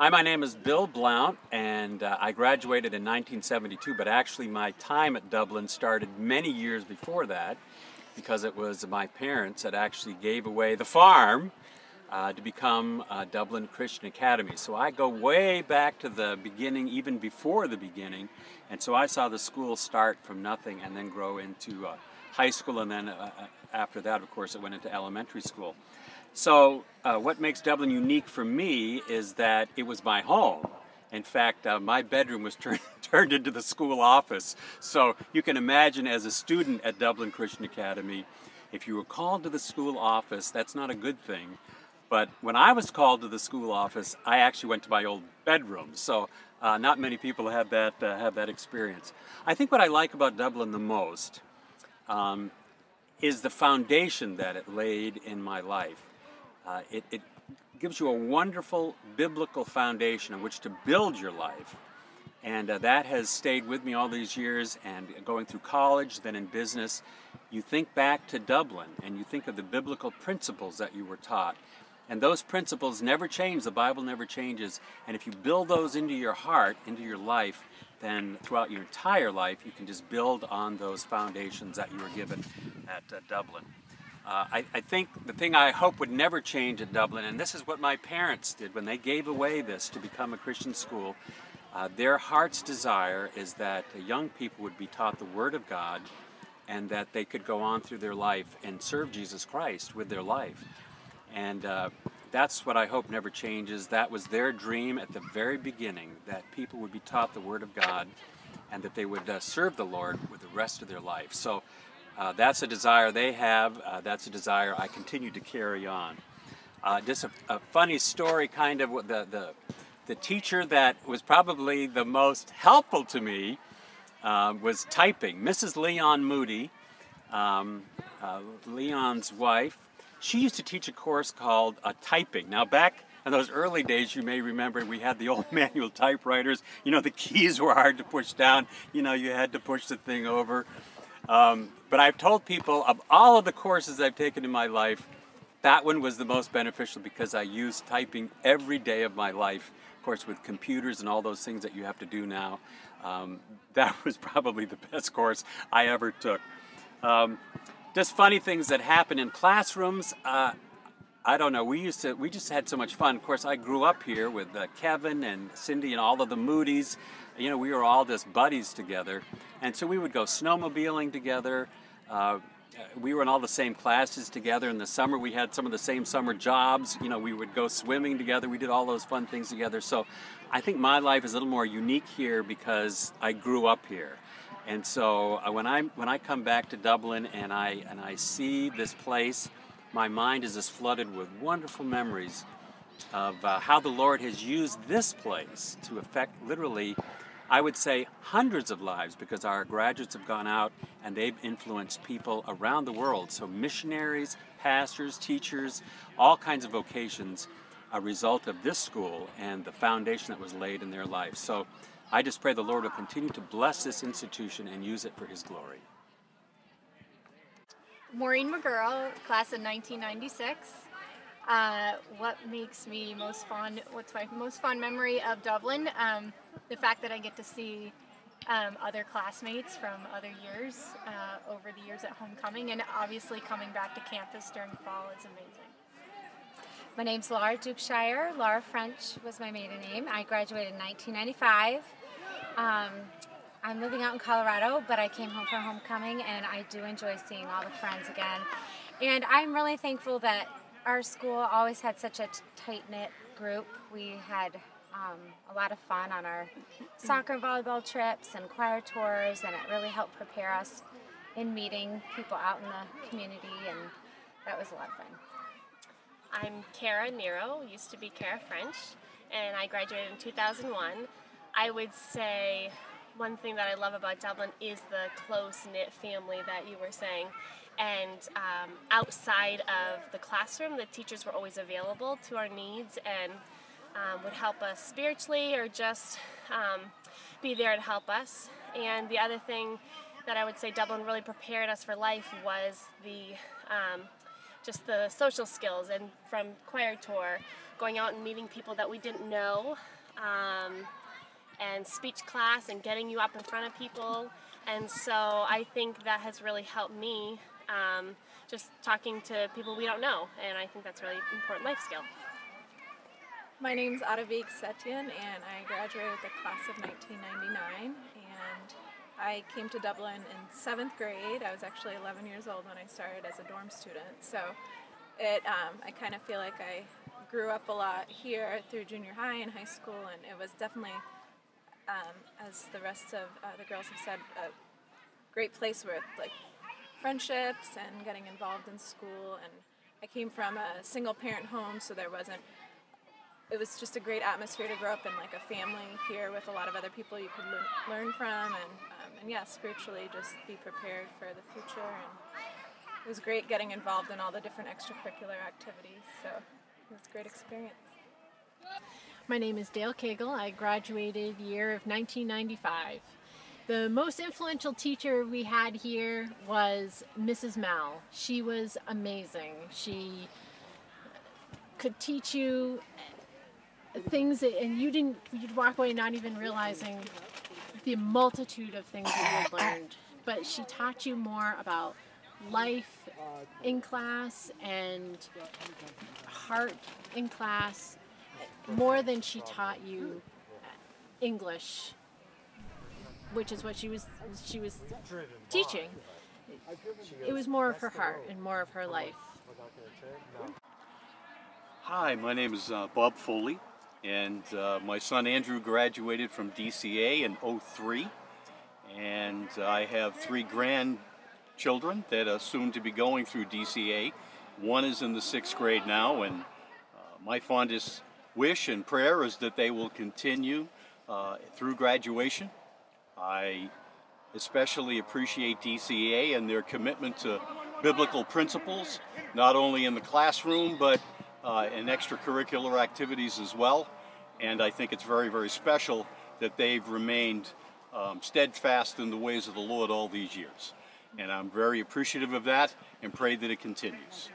Hi, my name is Bill Blount, and I graduated in 1972, but actually my time at Dublin started many years before that because it was my parents that actually gave away the farm to become Dublin Christian Academy. So I go way back to the beginning, even before the beginning, and so I saw the school start from nothing and then grow into high school, and then after that, of course, it went into elementary school. So what makes Dublin unique for me is that it was my home. In fact, my bedroom was turned into the school office. So you can imagine, as a student at Dublin Christian Academy, if you were called to the school office, that's not a good thing. But when I was called to the school office, I actually went to my old bedroom. So not many people have that experience. I think what I like about Dublin the most is the foundation that it laid in my life. It gives you a wonderful biblical foundation on which to build your life. And that has stayed with me all these years, and going through college, then in business, you think back to Dublin and you think of the biblical principles that you were taught. And those principles never change, the Bible never changes. And if you build those into your heart, into your life, then throughout your entire life, you can just build on those foundations that you were given at Dublin. I think the thing I hope would never change at Dublin, and this is what my parents did when they gave away this to become a Christian school, their heart's desire is that young people would be taught the Word of God and that they could go on through their life and serve Jesus Christ with their life. And that's what I hope never changes. That was their dream at the very beginning, that people would be taught the Word of God and that they would serve the Lord with the rest of their life. So that's a desire they have. That's a desire I continue to carry on. Just a funny story, kind of. The teacher that was probably the most helpful to me was typing. Mrs. Leon Moody, Leon's wife, she used to teach a course called typing. Now, back in those early days, you may remember we had the old manual typewriters. You know, the keys were hard to push down. You know, you had to push the thing over. But I've told people, of all of the courses I've taken in my life, that one was the most beneficial because I used typing every day of my life. Of course, with computers and all those things that you have to do now, that was probably the best course I ever took. Just funny things that happen in classrooms. I don't know, we just had so much fun. Of course, I grew up here with Kevin and Cindy and all of the Moody's. You know, we were all just buddies together. And so we would go snowmobiling together. We were in all the same classes together. In the summer, we had some of the same summer jobs. You know, we would go swimming together. We did all those fun things together. So I think my life is a little more unique here because I grew up here. And so when I come back to Dublin and I see this place, my mind is just flooded with wonderful memories of how the Lord has used this place to affect, literally, I would say, hundreds of lives, because our graduates have gone out and they've influenced people around the world. So missionaries, pastors, teachers, all kinds of vocations, a result of this school and the foundation that was laid in their life. So I just pray the Lord will continue to bless this institution and use it for His glory. Maureen McGurl, class of 1996. What makes me most fond? What's my most fond memory of Dublin? The fact that I get to see other classmates from other years over the years at homecoming, and obviously coming back to campus during fall is amazing. My name's Laura Dukeshire. Laura French was my maiden name. I graduated in 1995. I'm living out in Colorado, but I came home for homecoming, and I do enjoy seeing all the friends again. And I'm really thankful that our school always had such a tight-knit group. We had a lot of fun on our soccer and volleyball trips and choir tours, and it really helped prepare us in meeting people out in the community, and that was a lot of fun. I'm Kara Nero, used to be Kara French, and I graduated in 2001. I would say one thing that I love about Dublin is the close-knit family that you were saying. And outside of the classroom, the teachers were always available to our needs and would help us spiritually or just be there to help us. And the other thing that I would say Dublin really prepared us for life was the just the social skills, and from choir tour, going out and meeting people that we didn't know, and speech class and getting you up in front of people. And so I think that has really helped me, just talking to people we don't know, and I think that's a really important life skill. My name's Adavik Setyan, and I graduated with the class of 1999, and I came to Dublin in 7th grade. I was actually 11 years old when I started as a dorm student, so I kind of feel like I grew up a lot here through junior high and high school, and it was definitely, as the rest of the girls have said, a great place with like friendships and getting involved in school. And I came from a single parent home, so it was just a great atmosphere to grow up in, like a family here with a lot of other people you could learn from, and yeah, spiritually just be prepared for the future. And it was great getting involved in all the different extracurricular activities, so it was a great experience. My name is Dale Cagle. I graduated year of 1995. The most influential teacher we had here was Mrs. Mal. She was amazing. She could teach you things and you'd walk away not even realizing the multitude of things that you had learned. But she taught you more about life in class and heart in class more than she taught you English, which is what she was teaching. It was more of her heart and more of her life. Hi, my name is Bob Foley, and my son Andrew graduated from DCA in '03, and I have 3 grandchildren that are soon to be going through DCA. One is in the 6th grade now, and my fondest wish and prayer is that they will continue through graduation. I especially appreciate DCA and their commitment to biblical principles, not only in the classroom, but in extracurricular activities as well. And I think it's very, very special that they've remained steadfast in the ways of the Lord all these years. And I'm very appreciative of that and pray that it continues.